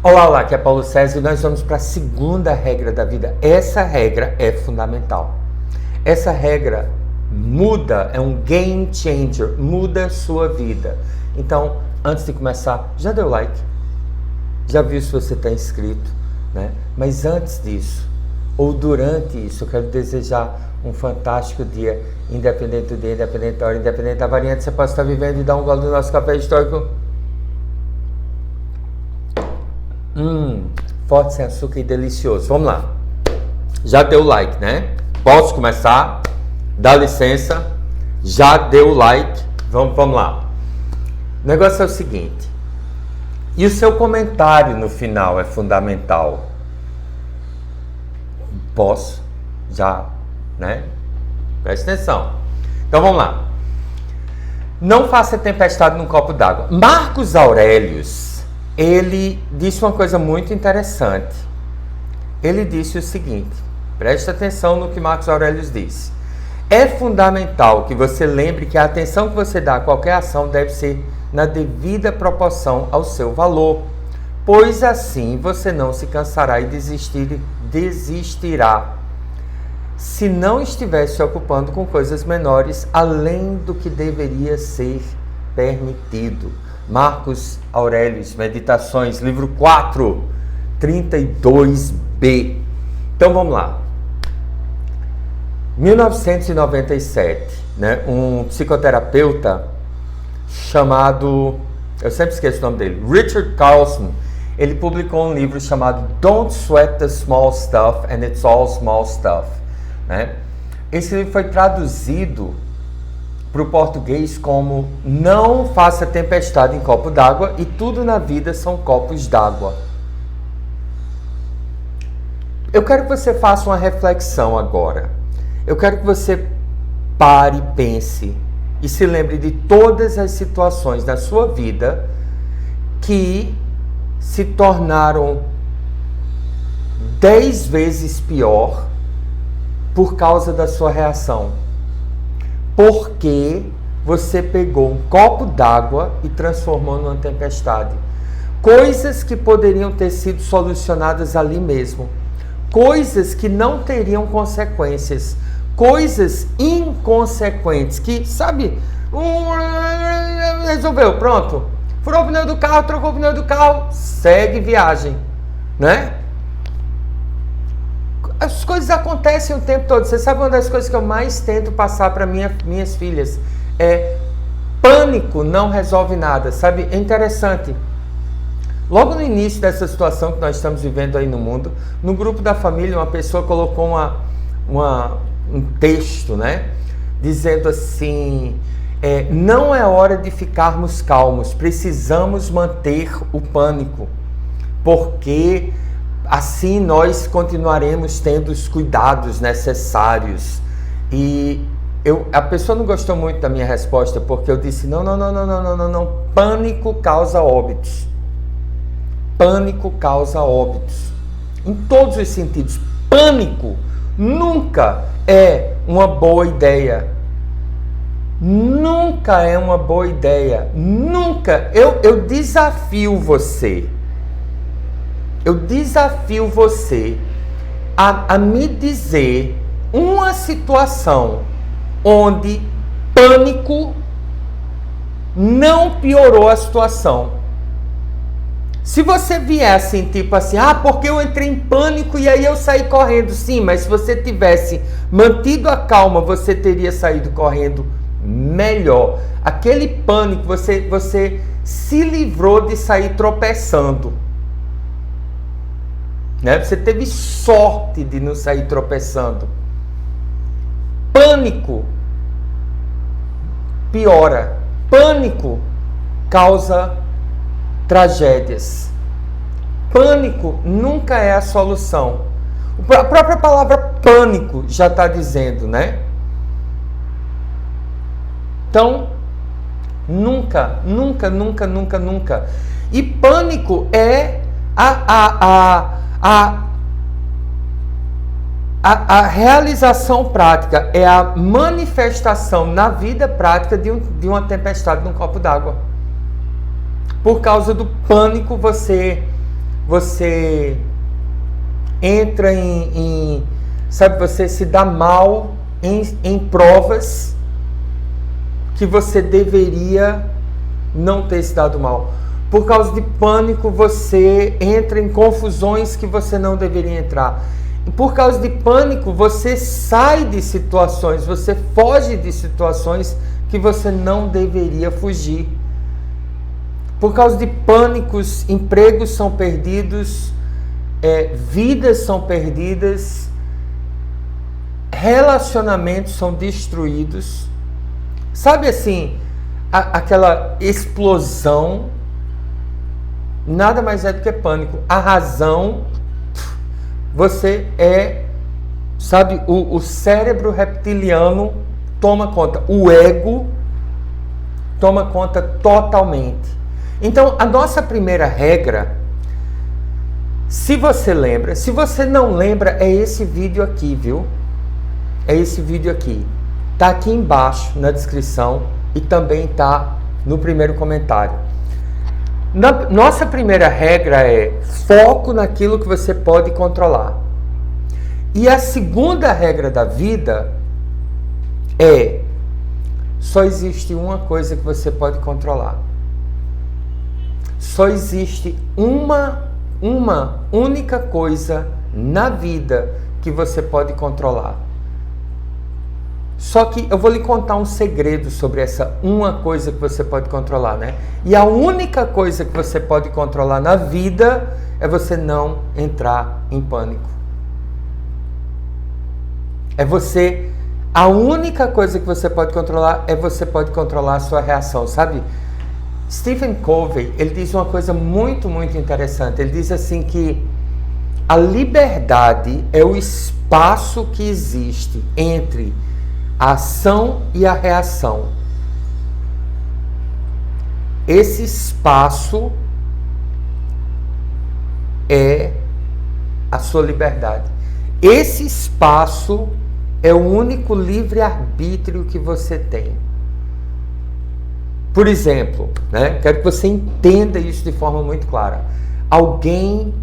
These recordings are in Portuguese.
Olá, olá, aqui é Paulo César e nós vamos para a segunda regra da vida. Essa regra é fundamental. Essa regra muda, é um game changer, muda a sua vida. Então, antes de começar, já deu like? Já viu se você está inscrito, né? Mas antes disso, ou durante isso, eu quero desejar um fantástico dia, independente do dia, independente da hora, independente da variante, você pode estar vivendo e dar um gole do nosso café histórico. Forte, sem açúcar e delicioso. Vamos lá. Já deu like, né? Posso começar? Dá licença. Já deu like. Vamos lá. O negócio é o seguinte. E o seu comentário no final é fundamental. Posso? Já, né? Presta atenção. Então vamos lá. Não faça tempestade num copo d'água. Marcos Aurelius, ele disse uma coisa muito interessante. Ele disse o seguinte, preste atenção no que Marcos Aurelius disse. É fundamental que você lembre que a atenção que você dá a qualquer ação deve ser na devida proporção ao seu valor, pois assim você não se cansará e desistirá se não estiver se ocupando com coisas menores além do que deveria ser permitido. Marcos Aurelius, Meditações, livro 4, 32b. Então vamos lá. 1997, né, um psicoterapeuta chamado, eu sempre esqueço o nome dele, Richard Carlson, ele publicou um livro chamado Don't Sweat the Small Stuff and It's All Small Stuff, né? Esse livro foi traduzido para o português como não faça tempestade em copo d'água e tudo na vida são copos d'água. Eu quero que você faça uma reflexão agora. Eu quero que você pare, pense e se lembre de todas as situações da sua vida que se tornaram 10 vezes pior por causa da sua reação. Porque você pegou um copo d'água e transformou numa tempestade. Coisas que poderiam ter sido solucionadas ali mesmo. Coisas que não teriam consequências. Coisas inconsequentes que, sabe, resolveu, pronto. Furou o pneu do carro, trocou o pneu do carro, segue viagem, né? As coisas acontecem o tempo todo. Você sabe uma das coisas que eu mais tento passar para minhas filhas? É pânico não resolve nada, sabe? É interessante. Logo no início dessa situação que nós estamos vivendo aí no mundo, no grupo da família, uma pessoa colocou um texto, né? Dizendo assim, não é hora de ficarmos calmos, precisamos manter o pânico, porque assim nós continuaremos tendo os cuidados necessários. E a pessoa não gostou muito da minha resposta, porque eu disse, não, pânico causa óbitos. Pânico causa óbitos. Em todos os sentidos. Pânico nunca é uma boa ideia. Nunca é uma boa ideia. Nunca. Eu desafio você. Eu desafio você a me dizer uma situação onde pânico não piorou a situação. Se você vier assim, tipo assim, porque eu entrei em pânico e aí eu saí correndo. Sim, mas se você tivesse mantido a calma, você teria saído correndo melhor. Aquele pânico, você se livrou de sair tropeçando. Né? Você teve sorte de não sair tropeçando. Pânico piora. Pânico causa tragédias. Pânico nunca é a solução. A própria palavra pânico já está dizendo, né? Então, nunca. E pânico é a realização prática, é a manifestação na vida prática de uma tempestade num copo d'água. Por causa do pânico, você você entra sabe, você se dá mal em provas que você deveria não ter se dado mal. Por causa de pânico, você entra em confusões que você não deveria entrar. Por causa de pânico, você sai de situações, você foge de situações que você não deveria fugir. Por causa de pânicos, empregos são perdidos, vidas são perdidas, relacionamentos são destruídos. Sabe assim, aquela explosão nada mais é do que pânico. A razão, você sabe, o cérebro reptiliano toma conta, o ego toma conta totalmente. Então, a nossa primeira regra, se você lembra, se você não lembra, é esse vídeo aqui, viu? É esse vídeo aqui. Tá aqui embaixo na descrição e também tá no primeiro comentário. Nossa primeira regra é foco naquilo que você pode controlar. E a segunda regra da vida é só existe uma coisa que você pode controlar. Só existe uma única coisa na vida que você pode controlar. Só que eu vou lhe contar um segredo sobre essa uma coisa que você pode controlar, né? E a única coisa que você pode controlar na vida é você não entrar em pânico. A única coisa que você pode controlar é você pode controlar a sua reação, sabe? Stephen Covey, ele diz uma coisa muito, muito interessante. Ele diz assim que a liberdade é o espaço que existe entre a ação e a reação. Esse espaço é a sua liberdade. Esse espaço é o único livre-arbítrio que você tem. Por exemplo, né? Quero que você entenda isso de forma muito clara. Alguém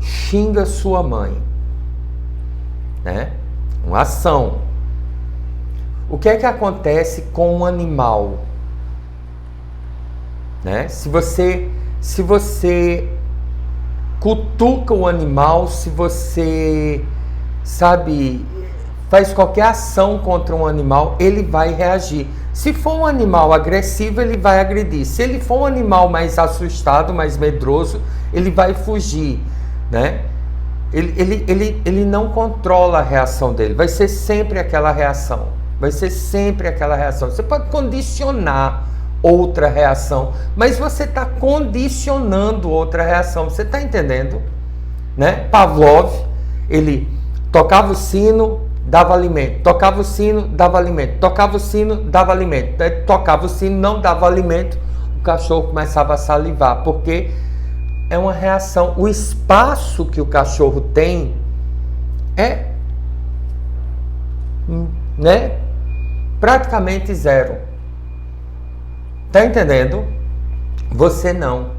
xinga sua mãe, né? Uma ação. O que é que acontece com um animal? Né? Se você cutuca o animal, se você, sabe, faz qualquer ação contra um animal, ele vai reagir. Se for um animal agressivo, ele vai agredir. Se ele for um animal mais assustado, mais medroso, ele vai fugir, né? Ele não controla a reação dele. Vai ser sempre aquela reação. Vai ser sempre aquela reação. Você pode condicionar outra reação, mas você está condicionando outra reação. Você está entendendo? Né? Pavlov, ele tocava o sino, dava alimento. Tocava o sino, dava alimento. Tocava o sino, dava alimento. Tocava o sino, não dava alimento. O cachorro começava a salivar, porque é uma reação. O espaço que o cachorro tem é, né, praticamente zero. Tá entendendo? Você não.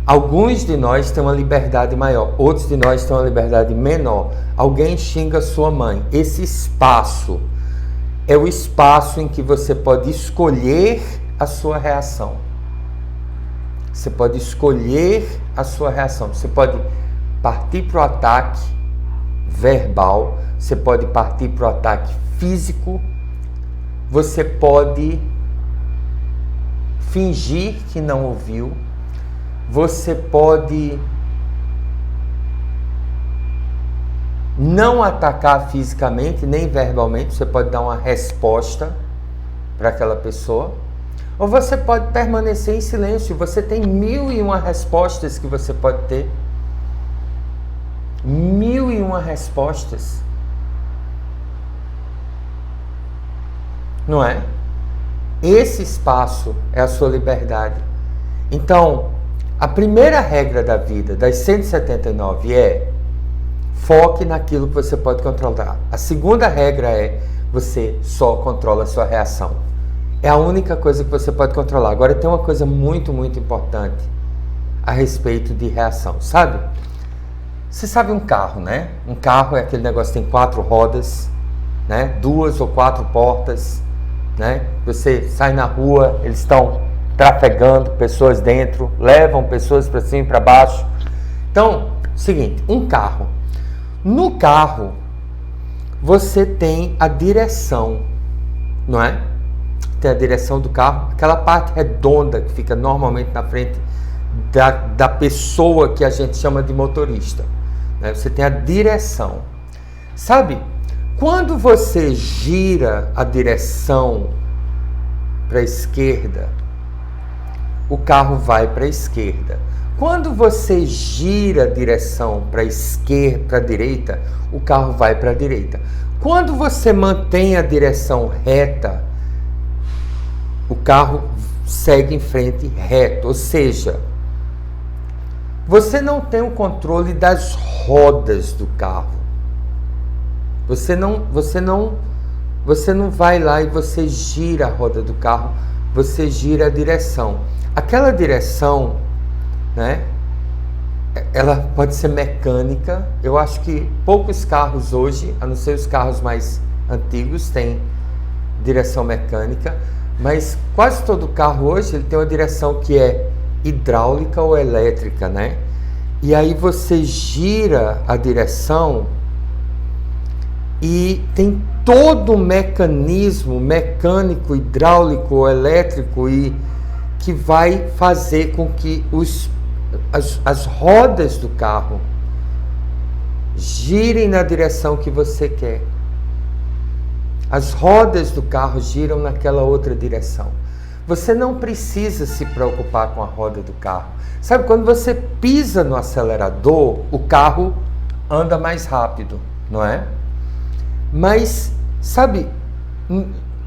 Alguns de nós têm uma liberdade maior, outros de nós têm uma liberdade menor. Alguém xinga sua mãe. Esse espaço é o espaço em que você pode escolher a sua reação. Você pode escolher a sua reação. Você pode partir para o ataque verbal, você pode partir para o ataque físico, você pode fingir que não ouviu, você pode não atacar fisicamente nem verbalmente, você pode dar uma resposta para aquela pessoa, ou você pode permanecer em silêncio. Você tem 1001 respostas que você pode ter. 1001 respostas. Não é? Esse espaço é a sua liberdade. Então, a primeira regra da vida, das 179, é foque naquilo que você pode controlar. A segunda regra é você só controla a sua reação. É a única coisa que você pode controlar. Agora tem uma coisa muito, muito importante. a respeito de reação, sabe? Você sabe um carro, né? Um carro é aquele negócio que tem 4 rodas, né? 2 ou 4 portas, né? Você sai na rua, eles estão trafegando, pessoas dentro, levam pessoas para cima e para baixo. Então, seguinte, um carro. No carro, você tem a direção, não é? Tem a direção do carro, aquela parte redonda que fica normalmente na frente da pessoa que a gente chama de motorista, né? Você tem a direção. Sabe, quando você gira a direção para a esquerda, o carro vai para a esquerda. Quando você gira a direção para a esquerda, para a direita, o carro vai para a direita. Quando você mantém a direção reta, o carro segue em frente reto. Ou seja, você não tem o controle das rodas do carro. Você não vai lá e você gira a roda do carro, você gira a direção. Aquela direção, né? Ela pode ser mecânica. Eu acho que poucos carros hoje, a não ser os carros mais antigos, têm direção mecânica, mas quase todo carro hoje ele tem uma direção que é hidráulica ou elétrica, né? E aí você gira a direção e tem todo um mecanismo mecânico, hidráulico ou elétrico e que vai fazer com que as rodas do carro girem na direção que você quer. As rodas do carro giram naquela outra direção. Você não precisa se preocupar com a roda do carro. Sabe, quando você pisa no acelerador, o carro anda mais rápido, não é? Mas, sabe,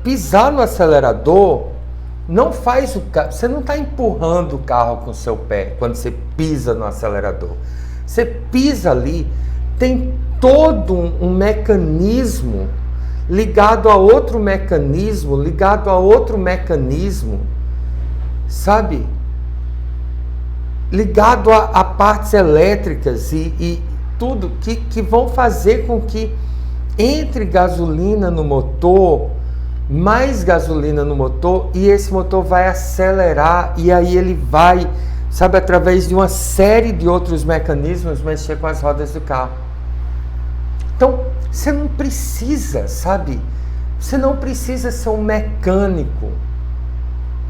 pisar no acelerador não faz o carro. Você não está empurrando o carro com o seu pé quando você pisa no acelerador. Você pisa ali, tem todo um mecanismo ligado a outro mecanismo, sabe? Ligado a partes elétricas e tudo que vão fazer com que entre gasolina no motor, mais gasolina no motor, e esse motor vai acelerar, e aí ele vai, sabe, através de uma série de outros mecanismos, mexer com as rodas do carro. Então, você não precisa, sabe? Você não precisa ser um mecânico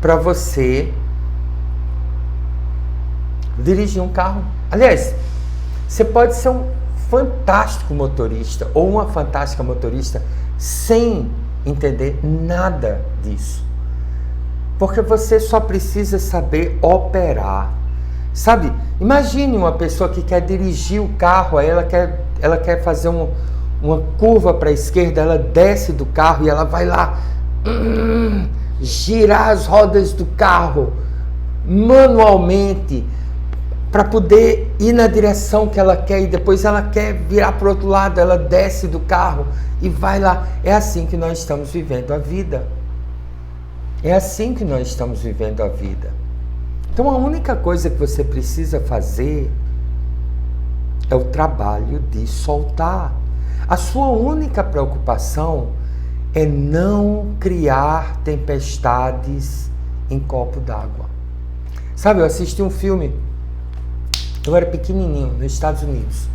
para você dirigir um carro. Aliás, você pode ser um fantástico motorista ou uma fantástica motorista sem entender nada disso. Porque você só precisa saber operar. Sabe? Imagine uma pessoa que quer dirigir o carro, aí ela quer fazer uma curva para a esquerda, ela desce do carro e ela vai lá girar as rodas do carro manualmente para poder ir na direção que ela quer, e depois ela quer virar para o outro lado, ela desce do carro e vai lá. É assim que nós estamos vivendo a vida. É assim que nós estamos vivendo a vida. Então a única coisa que você precisa fazer é o trabalho de soltar. A sua única preocupação é não criar tempestades em copo d'água. Sabe, eu assisti um filme, eu era pequenininho, nos Estados Unidos.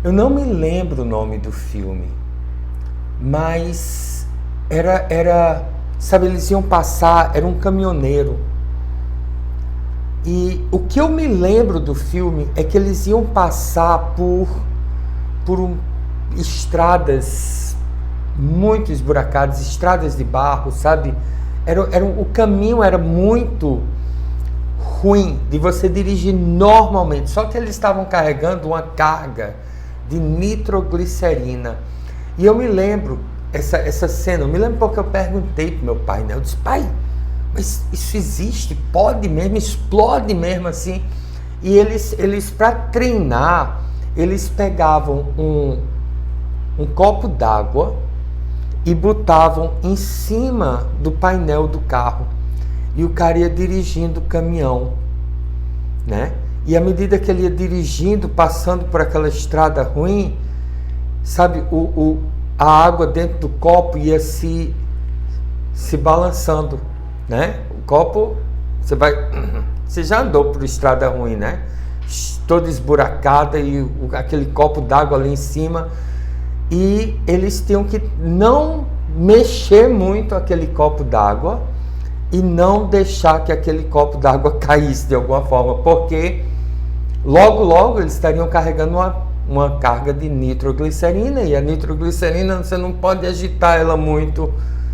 Eu não me lembro o nome do filme, mas sabe, eles iam passar, era um caminhoneiro. E o que eu me lembro do filme é que eles iam passar por estradas muito esburacadas, estradas de barro, sabe? O caminho era muito ruim de você dirigir normalmente, só que eles estavam carregando uma carga de nitroglicerina. E eu me lembro essa cena, eu me lembro porque eu perguntei pro meu pai, né? Eu disse: pai, mas isso existe? Pode mesmo? Explode mesmo assim? E eles para treinar, eles pegavam um copo d'água e botavam em cima do painel do carro. E o cara ia dirigindo o caminhão. né? E à medida que ele ia dirigindo, passando por aquela estrada ruim, sabe, a água dentro do copo ia se balançando, né? O copo, você já andou por estrada ruim, né? Toda esburacada e aquele copo d'água ali em cima, e eles tinham que não mexer muito aquele copo d'água e não deixar que aquele copo d'água caísse de alguma forma, porque logo eles estariam carregando uma carga de nitroglicerina, e a nitroglicerina você não pode agitar ela muito,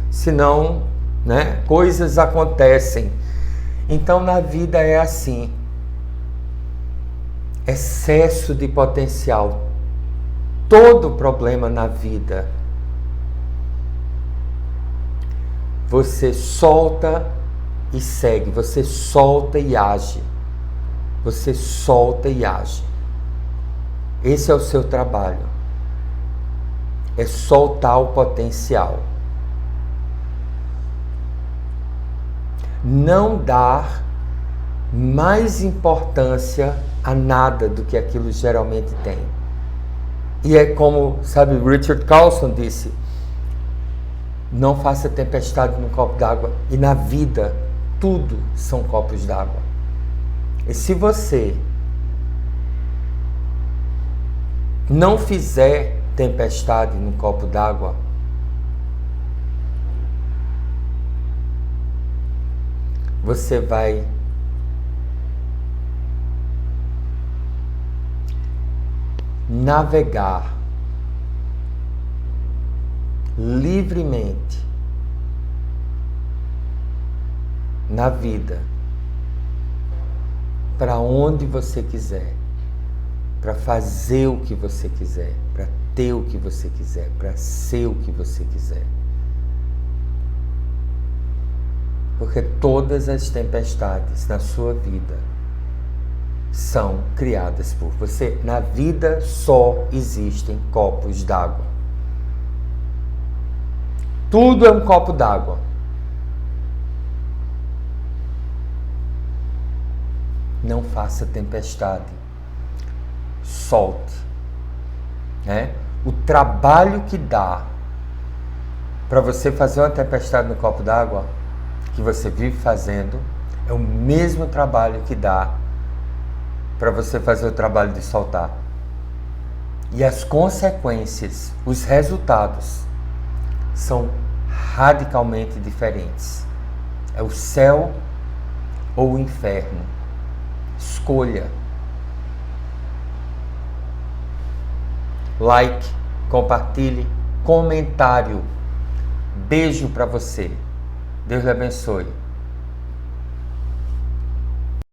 senão, né, coisas acontecem. Então na vida é assim, excesso de potencial. Todo problema na vida, você solta e segue, você solta e age. Você solta e age. Esse é o seu trabalho. É soltar o potencial. Não dar mais importância a nada do que aquilo geralmente tem. E é como, sabe, Richard Carlson disse: não faça tempestade num copo d'água. E na vida, tudo são copos d'água. E se você não fizer tempestade num copo d'água, você vai navegar livremente na vida para onde você quiser, para fazer o que você quiser, para ter o que você quiser, para ser o que você quiser. Porque todas as tempestades na sua vida são criadas por você. Na vida só existem copos d'água. Tudo é um copo d'água. Não faça tempestade. Solte. Né? O trabalho que dá para você fazer uma tempestade no copo d'água, que você vive fazendo, é o mesmo trabalho que dá para você fazer o trabalho de soltar. E as consequências, os resultados, são radicalmente diferentes. É o céu ou o inferno. Escolha. Like, compartilhe, comentário. Beijo para você. Deus lhe abençoe.